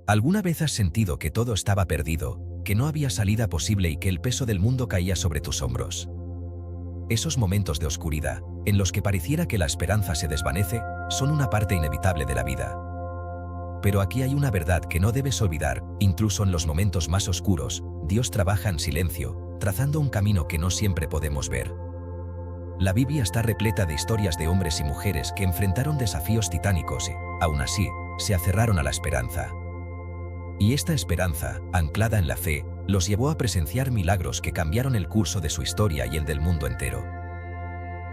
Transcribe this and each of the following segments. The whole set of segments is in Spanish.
¿Alguna vez has sentido que todo estaba perdido, que no había salida posible y que el peso del mundo caía sobre tus hombros? Esos momentos de oscuridad, en los que pareciera que la esperanza se desvanece, son una parte inevitable de la vida. Pero aquí hay una verdad que no debes olvidar: incluso en los momentos más oscuros, Dios trabaja en silencio, trazando un camino que no siempre podemos ver. La Biblia está repleta de historias de hombres y mujeres que enfrentaron desafíos titánicos y, aún así, se aferraron a la esperanza. Y esta esperanza, anclada en la fe, los llevó a presenciar milagros que cambiaron el curso de su historia y el del mundo entero.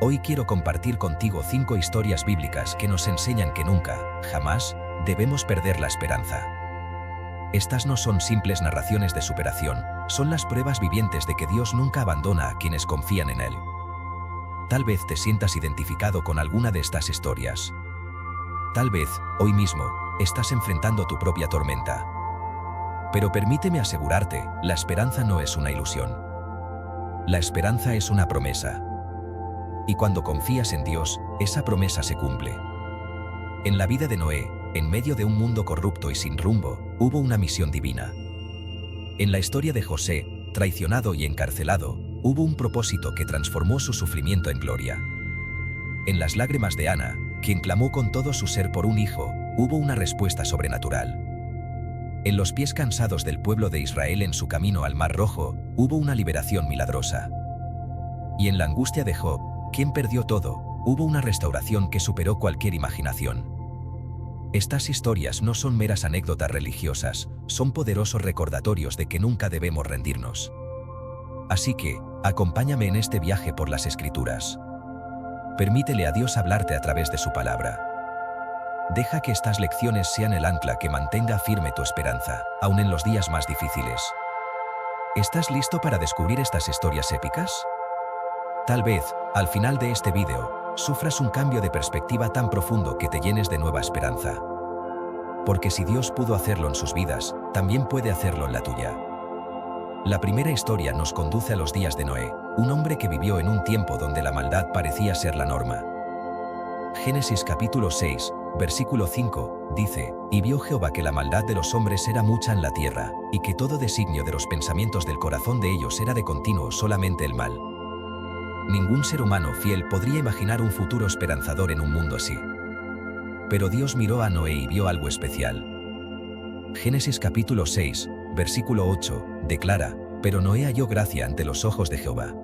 Hoy quiero compartir contigo 5 historias bíblicas que nos enseñan que nunca, jamás, debemos perder la esperanza. Estas no son simples narraciones de superación, son las pruebas vivientes de que Dios nunca abandona a quienes confían en Él. Tal vez te sientas identificado con alguna de estas historias. Tal vez, hoy mismo, estás enfrentando tu propia tormenta. Pero permíteme asegurarte, la esperanza no es una ilusión. La esperanza es una promesa. Y cuando confías en Dios, esa promesa se cumple. En la vida de Noé, en medio de un mundo corrupto y sin rumbo, hubo una misión divina. En la historia de José, traicionado y encarcelado, hubo un propósito que transformó su sufrimiento en gloria. En las lágrimas de Ana, quien clamó con todo su ser por un hijo, hubo una respuesta sobrenatural. En los pies cansados del pueblo de Israel en su camino al Mar Rojo, hubo una liberación milagrosa. Y en la angustia de Job, quien perdió todo, hubo una restauración que superó cualquier imaginación. Estas historias no son meras anécdotas religiosas, son poderosos recordatorios de que nunca debemos rendirnos. Así que, acompáñame en este viaje por las Escrituras. Permítele a Dios hablarte a través de su palabra. Deja que estas lecciones sean el ancla que mantenga firme tu esperanza, aun en los días más difíciles. ¿Estás listo para descubrir estas historias épicas? Tal vez, al final de este vídeo, sufras un cambio de perspectiva tan profundo que te llenes de nueva esperanza. Porque si Dios pudo hacerlo en sus vidas, también puede hacerlo en la tuya. La primera historia nos conduce a los días de Noé, un hombre que vivió en un tiempo donde la maldad parecía ser la norma. Génesis capítulo 6, versículo 5, dice: «Y vio Jehová que la maldad de los hombres era mucha en la tierra, y que todo designio de los pensamientos del corazón de ellos era de continuo solamente el mal». Ningún ser humano fiel podría imaginar un futuro esperanzador en un mundo así. Pero Dios miró a Noé y vio algo especial. Génesis capítulo 6, versículo 8, declara: «Pero Noé halló gracia ante los ojos de Jehová».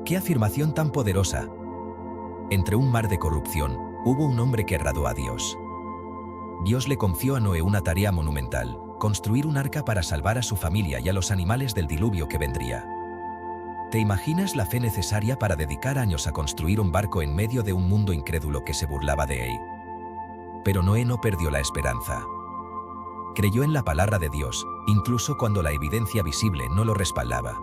¡Qué afirmación tan poderosa! Entre un mar de corrupción, hubo un hombre que agradó a Dios. Dios le confió a Noé una tarea monumental: construir un arca para salvar a su familia y a los animales del diluvio que vendría. ¿Te imaginas la fe necesaria para dedicar años a construir un barco en medio de un mundo incrédulo que se burlaba de él? Pero Noé no perdió la esperanza. Creyó en la palabra de Dios, incluso cuando la evidencia visible no lo respaldaba.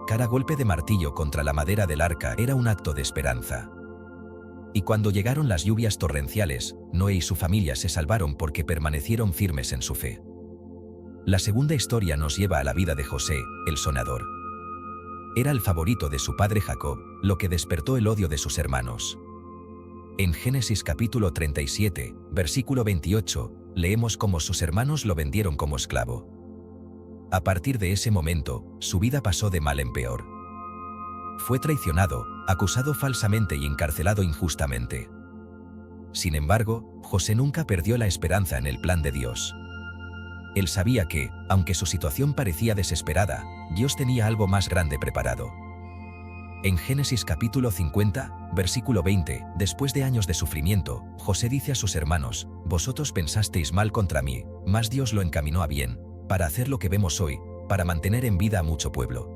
Cada golpe de martillo contra la madera del arca era un acto de esperanza. Y cuando llegaron las lluvias torrenciales, Noé y su familia se salvaron porque permanecieron firmes en su fe. La segunda historia nos lleva a la vida de José, el sonador. Era el favorito de su padre Jacob, lo que despertó el odio de sus hermanos. En Génesis capítulo 37, versículo 28, leemos cómo sus hermanos lo vendieron como esclavo. A partir de ese momento, su vida pasó de mal en peor. Fue traicionado, acusado falsamente y encarcelado injustamente. Sin embargo, José nunca perdió la esperanza en el plan de Dios. Él sabía que, aunque su situación parecía desesperada, Dios tenía algo más grande preparado. En Génesis capítulo 50, versículo 20, después de años de sufrimiento, José dice a sus hermanos: «Vosotros pensasteis mal contra mí, mas Dios lo encaminó a bien, para hacer lo que vemos hoy, para mantener en vida a mucho pueblo».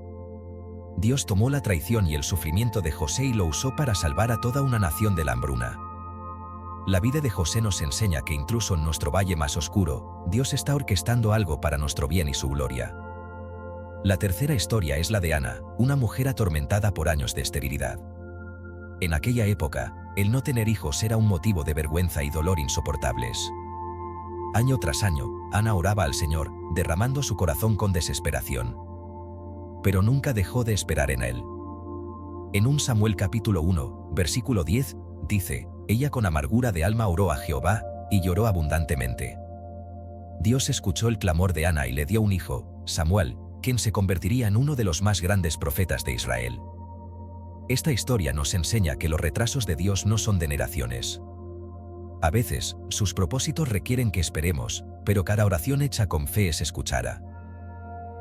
Dios tomó la traición y el sufrimiento de José y lo usó para salvar a toda una nación de la hambruna. La vida de José nos enseña que incluso en nuestro valle más oscuro, Dios está orquestando algo para nuestro bien y su gloria. La tercera historia es la de Ana, una mujer atormentada por años de esterilidad. En aquella época, el no tener hijos era un motivo de vergüenza y dolor insoportables. Año tras año, Ana oraba al Señor, derramando su corazón con desesperación. Pero nunca dejó de esperar en Él. En 1 Samuel capítulo 1, versículo 10, dice: «Ella con amargura de alma oró a Jehová, y lloró abundantemente. Dios escuchó el clamor de Ana y le dio un hijo, Samuel, quien se convertiría en uno de los más grandes profetas de Israel. Esta historia nos enseña que los retrasos de Dios no son deneraciones. A veces, sus propósitos requieren que esperemos, pero cada oración hecha con fe es escuchada.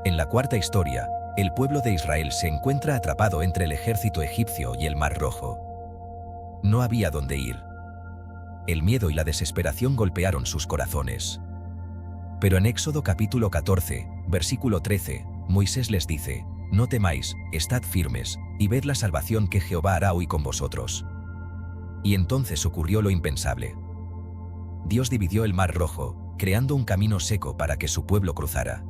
En la cuarta historia, el pueblo de Israel se encuentra atrapado entre el ejército egipcio y el Mar Rojo. No había dónde ir. El miedo y la desesperación golpearon sus corazones. Pero en Éxodo capítulo 14, versículo 13, Moisés les dice: «No temáis, estad firmes, y ved la salvación que Jehová hará hoy con vosotros». Y entonces ocurrió lo impensable. Dios dividió el Mar Rojo, creando un camino seco para que su pueblo cruzara.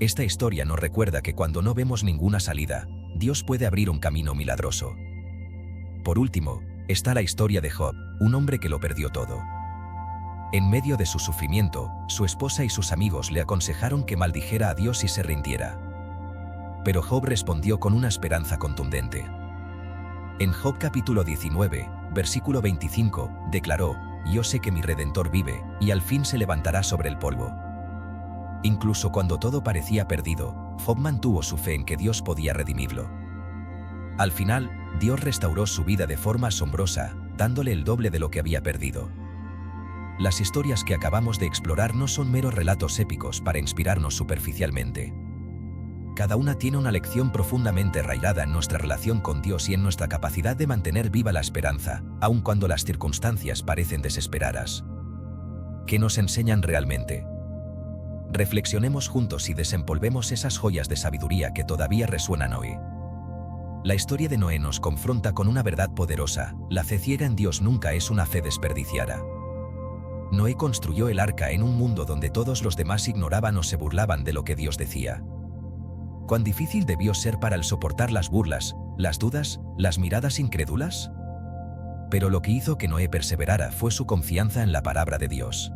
Esta historia nos recuerda que cuando no vemos ninguna salida, Dios puede abrir un camino milagroso. Por último, está la historia de Job, un hombre que lo perdió todo. En medio de su sufrimiento, su esposa y sus amigos le aconsejaron que maldijera a Dios y se rindiera. Pero Job respondió con una esperanza contundente. En Job capítulo 19, versículo 25, declaró: «Yo sé que mi Redentor vive, y al fin se levantará sobre el polvo». Incluso cuando todo parecía perdido, Job mantuvo su fe en que Dios podía redimirlo. Al final, Dios restauró su vida de forma asombrosa, dándole el doble de lo que había perdido. Las historias que acabamos de explorar no son meros relatos épicos para inspirarnos superficialmente. Cada una tiene una lección profundamente arraigada en nuestra relación con Dios y en nuestra capacidad de mantener viva la esperanza, aun cuando las circunstancias parecen desesperadas. ¿Qué nos enseñan realmente? Reflexionemos juntos y desempolvemos esas joyas de sabiduría que todavía resuenan hoy. La historia de Noé nos confronta con una verdad poderosa: la fe ciega en Dios nunca es una fe desperdiciada. Noé construyó el arca en un mundo donde todos los demás ignoraban o se burlaban de lo que Dios decía. ¿Cuán difícil debió ser para él soportar las burlas, las dudas, las miradas incrédulas? Pero lo que hizo que Noé perseverara fue su confianza en la palabra de Dios.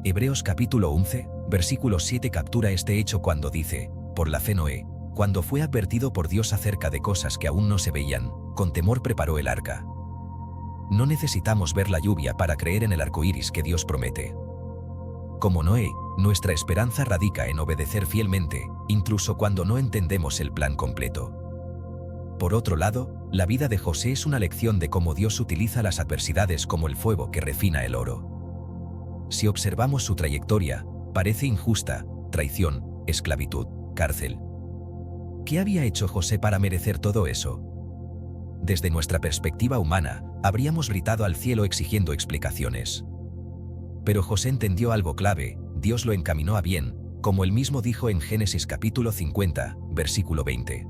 Hebreos capítulo 11, versículo 7 captura este hecho cuando dice: «Por la fe Noé, cuando fue advertido por Dios acerca de cosas que aún no se veían, con temor preparó el arca». No necesitamos ver la lluvia para creer en el arco iris que Dios promete. Como Noé, nuestra esperanza radica en obedecer fielmente, incluso cuando no entendemos el plan completo. Por otro lado, la vida de José es una lección de cómo Dios utiliza las adversidades como el fuego que refina el oro. Si observamos su trayectoria, parece injusta: traición, esclavitud, cárcel. ¿Qué había hecho José para merecer todo eso? Desde nuestra perspectiva humana, habríamos gritado al cielo exigiendo explicaciones. Pero José entendió algo clave: Dios lo encaminó a bien, como él mismo dijo en Génesis capítulo 50, versículo 20.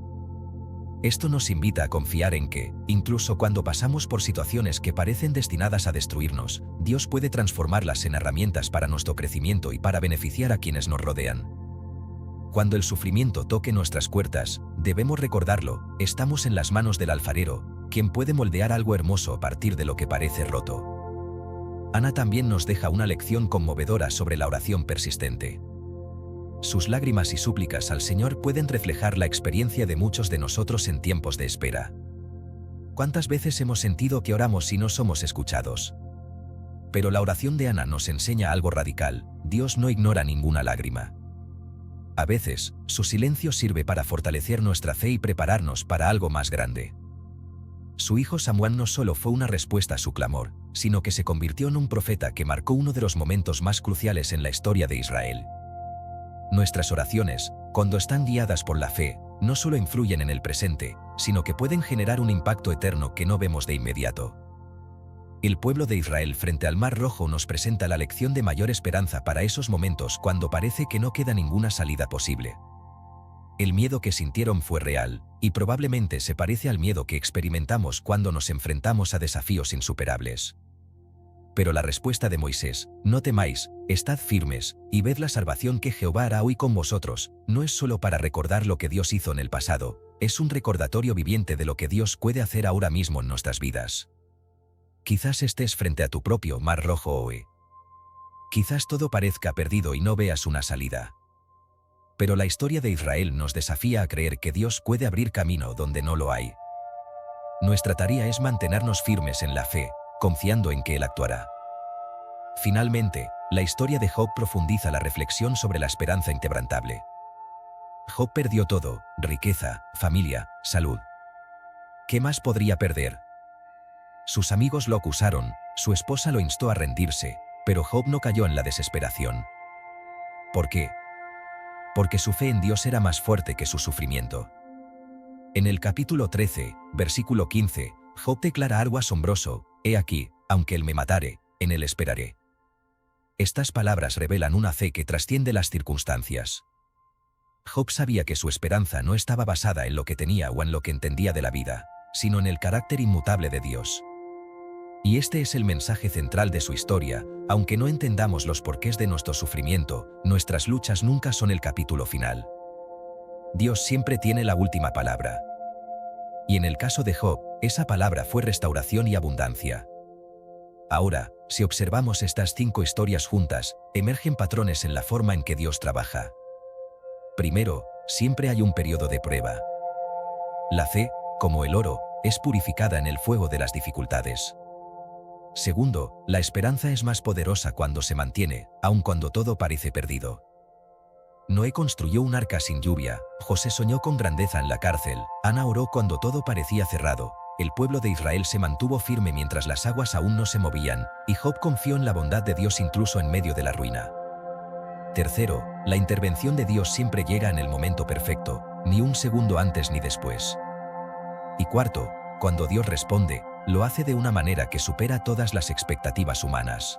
Esto nos invita a confiar en que, incluso cuando pasamos por situaciones que parecen destinadas a destruirnos, Dios puede transformarlas en herramientas para nuestro crecimiento y para beneficiar a quienes nos rodean. Cuando el sufrimiento toque nuestras puertas, debemos recordarlo: estamos en las manos del alfarero, quien puede moldear algo hermoso a partir de lo que parece roto. Ana también nos deja una lección conmovedora sobre la oración persistente. Sus lágrimas y súplicas al Señor pueden reflejar la experiencia de muchos de nosotros en tiempos de espera. ¿Cuántas veces hemos sentido que oramos y no somos escuchados? Pero la oración de Ana nos enseña algo radical: Dios no ignora ninguna lágrima. A veces, su silencio sirve para fortalecer nuestra fe y prepararnos para algo más grande. Su hijo Samuel no solo fue una respuesta a su clamor, sino que se convirtió en un profeta que marcó uno de los momentos más cruciales en la historia de Israel. Nuestras oraciones, cuando están guiadas por la fe, no solo influyen en el presente, sino que pueden generar un impacto eterno que no vemos de inmediato. El pueblo de Israel frente al Mar Rojo nos presenta la lección de mayor esperanza para esos momentos cuando parece que no queda ninguna salida posible. El miedo que sintieron fue real, y probablemente se parece al miedo que experimentamos cuando nos enfrentamos a desafíos insuperables. Pero la respuesta de Moisés: «No temáis, estad firmes, y ved la salvación que Jehová hará hoy con vosotros», no es solo para recordar lo que Dios hizo en el pasado, es un recordatorio viviente de lo que Dios puede hacer ahora mismo en nuestras vidas. Quizás estés frente a tu propio Mar Rojo hoy. Quizás todo parezca perdido y no veas una salida. Pero la historia de Israel nos desafía a creer que Dios puede abrir camino donde no lo hay. Nuestra tarea es mantenernos firmes en la fe, confiando en que Él actuará. Finalmente, la historia de Job profundiza la reflexión sobre la esperanza inquebrantable. Job perdió todo: riqueza, familia, salud. ¿Qué más podría perder? Sus amigos lo acusaron, su esposa lo instó a rendirse, pero Job no cayó en la desesperación. ¿Por qué? Porque su fe en Dios era más fuerte que su sufrimiento. En el capítulo 13, versículo 15, Job declara algo asombroso: «He aquí, aunque él me matare, en él esperaré». Estas palabras revelan una fe que trasciende las circunstancias. Job sabía que su esperanza no estaba basada en lo que tenía o en lo que entendía de la vida, sino en el carácter inmutable de Dios. Y este es el mensaje central de su historia: aunque no entendamos los porqués de nuestro sufrimiento, nuestras luchas nunca son el capítulo final. Dios siempre tiene la última palabra. Y en el caso de Job, esa palabra fue restauración y abundancia. Ahora, si observamos estas 5 historias juntas, emergen patrones en la forma en que Dios trabaja. Primero, siempre hay un periodo de prueba. La fe, como el oro, es purificada en el fuego de las dificultades. Segundo, la esperanza es más poderosa cuando se mantiene, aun cuando todo parece perdido. Noé construyó un arca sin lluvia, José soñó con grandeza en la cárcel, Ana oró cuando todo parecía cerrado, el pueblo de Israel se mantuvo firme mientras las aguas aún no se movían, y Job confió en la bondad de Dios incluso en medio de la ruina. Tercero, la intervención de Dios siempre llega en el momento perfecto, ni un segundo antes ni después. Y cuarto, cuando Dios responde, lo hace de una manera que supera todas las expectativas humanas.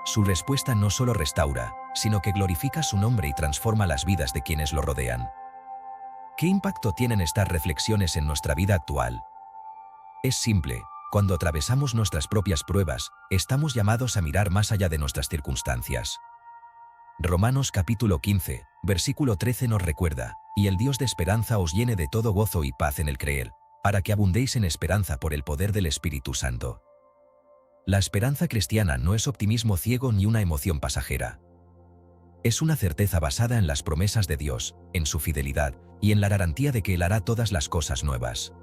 Su respuesta no solo restaura, sino que glorifica su nombre y transforma las vidas de quienes lo rodean. ¿Qué impacto tienen estas reflexiones en nuestra vida actual? Es simple: cuando atravesamos nuestras propias pruebas, estamos llamados a mirar más allá de nuestras circunstancias. Romanos capítulo 15, versículo 13 nos recuerda: «Y el Dios de esperanza os llene de todo gozo y paz en el creer, para que abundéis en esperanza por el poder del Espíritu Santo». La esperanza cristiana no es optimismo ciego ni una emoción pasajera. Es una certeza basada en las promesas de Dios, en su fidelidad, y en la garantía de que Él hará todas las cosas nuevas.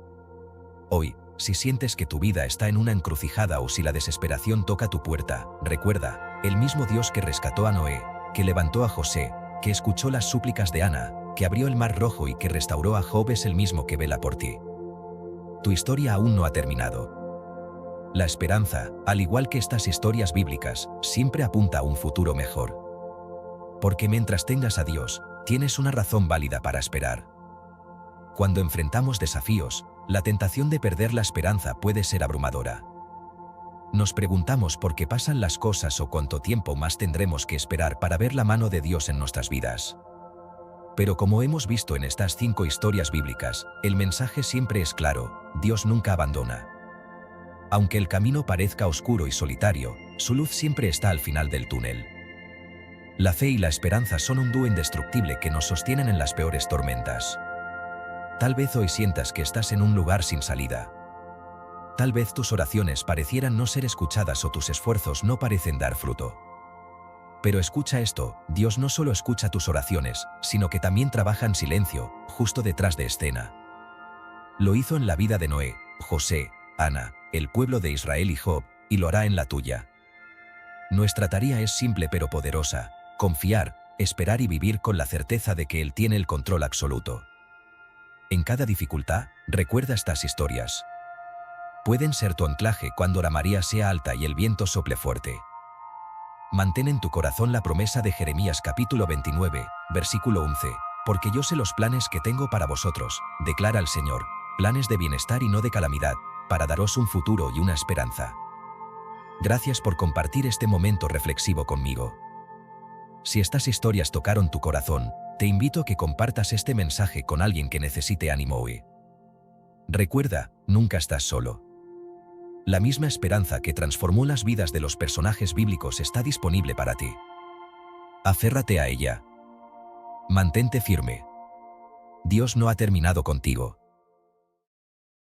Hoy, si sientes que tu vida está en una encrucijada o si la desesperación toca tu puerta, recuerda: el mismo Dios que rescató a Noé, que levantó a José, que escuchó las súplicas de Ana, que abrió el mar rojo y que restauró a Job es el mismo que vela por ti. Tu historia aún no ha terminado. La esperanza, al igual que estas historias bíblicas, siempre apunta a un futuro mejor. Porque mientras tengas a Dios, tienes una razón válida para esperar. Cuando enfrentamos desafíos, la tentación de perder la esperanza puede ser abrumadora. Nos preguntamos por qué pasan las cosas o cuánto tiempo más tendremos que esperar para ver la mano de Dios en nuestras vidas. Pero como hemos visto en estas 5 historias bíblicas, el mensaje siempre es claro: Dios nunca abandona. Aunque el camino parezca oscuro y solitario, su luz siempre está al final del túnel. La fe y la esperanza son un dúo indestructible que nos sostienen en las peores tormentas. Tal vez hoy sientas que estás en un lugar sin salida. Tal vez tus oraciones parecieran no ser escuchadas o tus esfuerzos no parecen dar fruto. Pero escucha esto: Dios no solo escucha tus oraciones, sino que también trabaja en silencio, justo detrás de escena. Lo hizo en la vida de Noé, José, Ana, el pueblo de Israel y Job, y lo hará en la tuya. Nuestra tarea es simple pero poderosa: confiar, esperar y vivir con la certeza de que Él tiene el control absoluto. En cada dificultad, recuerda estas historias. Pueden ser tu anclaje cuando la marea sea alta y el viento sople fuerte. Mantén en tu corazón la promesa de Jeremías capítulo 29, versículo 11, «Porque yo sé los planes que tengo para vosotros, declara el Señor, planes de bienestar y no de calamidad, para daros un futuro y una esperanza». Gracias por compartir este momento reflexivo conmigo. Si estas historias tocaron tu corazón, te invito a que compartas este mensaje con alguien que necesite ánimo hoy. Recuerda, nunca estás solo. La misma esperanza que transformó las vidas de los personajes bíblicos está disponible para ti. Aférrate a ella. Mantente firme. Dios no ha terminado contigo.